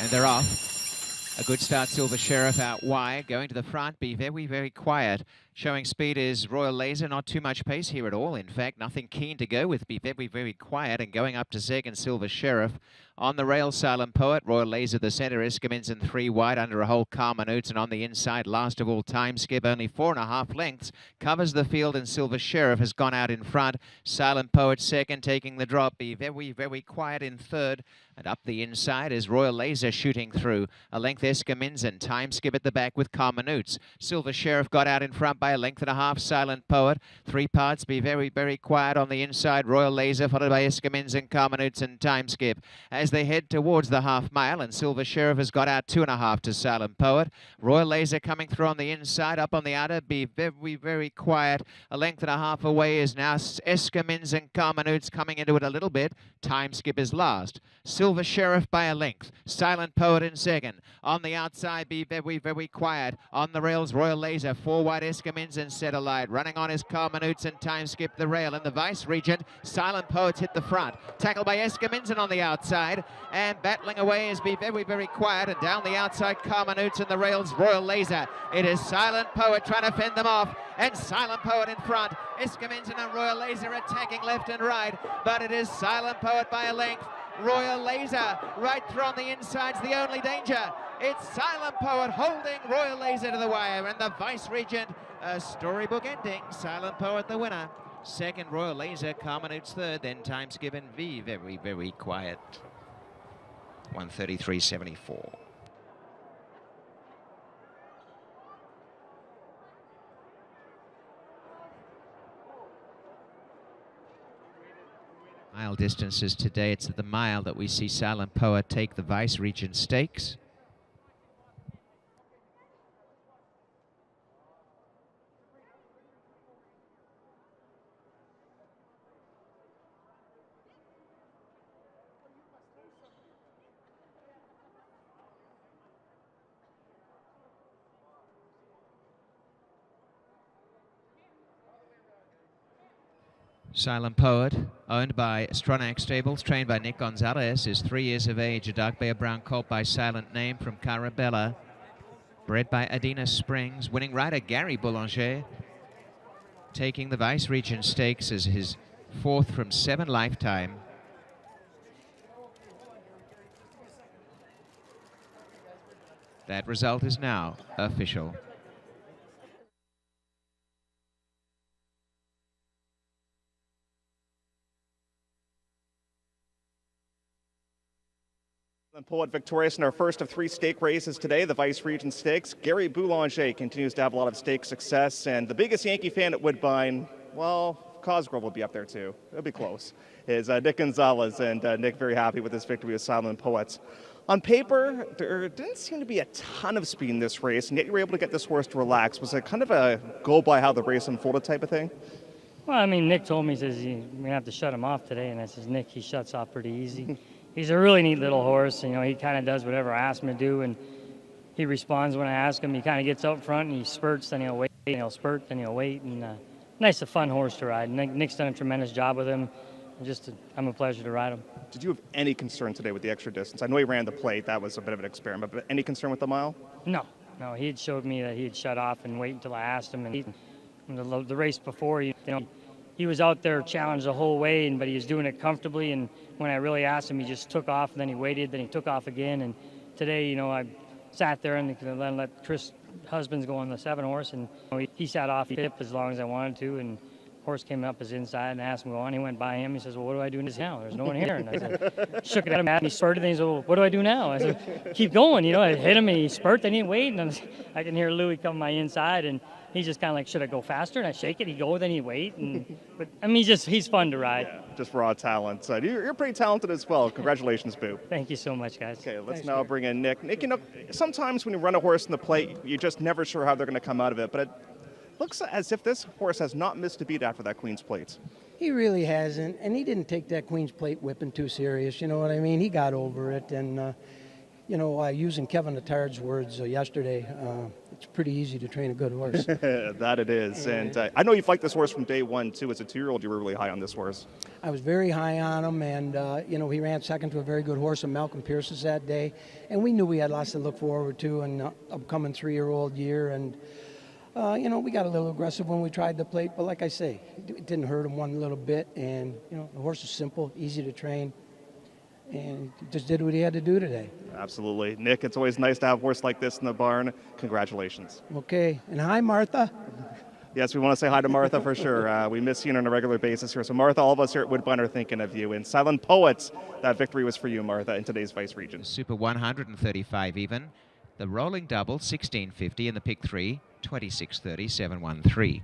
And they're off. A good start, Silver Sheriff out wide, going to the front, be very, very quiet. Showing speed is Royal Laser, not too much pace here at all. In fact, nothing keen to go with, be very, very quiet. And going up to second, Silver Sheriff. On the rail, Silent Poet, Royal Laser, the centre, Iskimins in 3 wide, under a hole, Carminutes, and on the inside, last of all, Time Skip, only 4.5 lengths, covers the field, and Silver Sheriff has gone out in front. Silent Poet second, taking the drop, be very, very quiet in third. And up the inside is Royal Laser shooting through. A length Eskimins and Time Skip at the back with Carminutes. Silver Sheriff got out in front by a length and a half. Silent Poet. 3 parts, be very, very quiet on the inside. Royal Laser followed by Eskimins and Carminutes and Time Skip. As they head towards the half mile, and Silver Sheriff has got out 2.5 to Silent Poet. Royal Laser coming through on the inside. Up on the outer, be very, very quiet. A length and a half away is now Eskimins and Carminutes coming into it a little bit. Time Skip is last. Silver Sheriff by a length. Silent Poet in second. On the outside, be very, very quiet. On the rails, Royal Laser. 4 wide Eskimins and Satellite. Running on is Carminutes and Time Skip the rail. And the Vice Regent, Silent Poets hit the front. Tackled by Eskimins and on the outside. And battling away is be very, very quiet. And down the outside, Carminutes and the rails, Royal Laser. It is Silent Poet trying to fend them off. And Silent Poet in front. Eskimins and a Royal Laser attacking left and right. But it is Silent Poet by a length. Royal Laser right through on the inside's the only danger. It's Silent Poet holding Royal Laser to the wire, and the Vice Regent, a storybook ending. Silent Poet the winner. Second, Royal Laser, Carminutes third, then Time Skip and V very, very quiet. 133.74. Mile distances today, it's at the mile that we see Silent Poet take the Vice Regent Stakes. Silent Poet, owned by Stronach Stables, trained by Nick Gonzalez, is 3 years of age, a dark bay brown colt by Silent Name from Carabella. Bred by Adina Springs, winning rider Gary Boulanger, taking the Vice Regent Stakes as his 4th from 7 lifetime. That result is now official. Poet victorious in our first of 3 stake races today, the Vice Regent Stakes. Gary Boulanger continues to have a lot of stake success, and the biggest Yankee fan at Woodbine, well, Cosgrove will be up there too. It'll be close. Is Nick Gonzalez, and Nick very happy with his victory with Silent Poets. On paper, there didn't seem to be a ton of speed in this race, and yet you were able to get this horse to relax. Was it kind of a go by how the race unfolded type of thing? Well, I mean, Nick told me, he says, you're going to have to shut him off today, and I says, Nick, he shuts off pretty easy. He's a really neat little horse. You know, he kind of does whatever I ask him to do, and he responds when I ask him. He kind of gets out front, and he spurts, then he'll wait, and he'll spurt, then he'll wait. And nice, a fun horse to ride. Nick's done a tremendous job with him. I'm a pleasure to ride him. Did you have any concern today with the extra distance? I know he ran the plate. That was a bit of an experiment, but any concern with the mile? No. He had showed me that he had shut off and wait until I asked him. And the race before, he was out there challenged the whole way, but he was doing it comfortably. And when I really asked him, he just took off, and then he waited, then he took off again. And today, I sat there and let Chris Husbands go on the 7 horse, and he sat off hip as long as I wanted to. And horse came up his inside and asked him to go on. He went by him. He says, "Well, what do I do now? There's no one here." And I said, shook it at him, and he spurted, and he said, "Well, what do I do now?" I said, "Keep going." I hit him, and he spurted, and he waited. And I can hear Louis come my inside, and he's just kind of like, "Should I go faster?" And I shake it. He'd go, then he'd wait. But I mean, he's fun to ride. Yeah, just raw talent. You're pretty talented as well. Congratulations, Boo. Thank you so much, guys. Okay, let's now bring in Nick. Nick, sometimes when you run a horse in the plate, you're just never sure how they're going to come out of it. But it looks as if this horse has not missed a beat after that Queen's Plate. He really hasn't, and he didn't take that Queen's Plate whipping too serious. You know what I mean? He got over it, and using Kevin Attard's words yesterday, it's pretty easy to train a good horse. That it is. And I know you've liked this horse from day one, too. As a 2-year-old, you were really high on this horse. I was very high on him, and, he ran second to a very good horse in Malcolm Pierce's that day. And we knew we had lots to look forward to in the upcoming 3-year-old year. And, we got a little aggressive when we tried the plate. But like I say, it didn't hurt him one little bit. And, the horse is simple, easy to train. And he just did what he had to do today. Absolutely. Nick, it's always nice to have a horse like this in the barn. Congratulations. Okay. And hi, Martha. Yes, we want to say hi to Martha for sure. We miss seeing her on a regular basis here. So, Martha, all of us here at Woodbine are thinking of you. And Silent Poets, that victory was for you, Martha, in today's Vice Regent. Super 135 even. The rolling double, 1650, and the pick 3, 26.30, 713.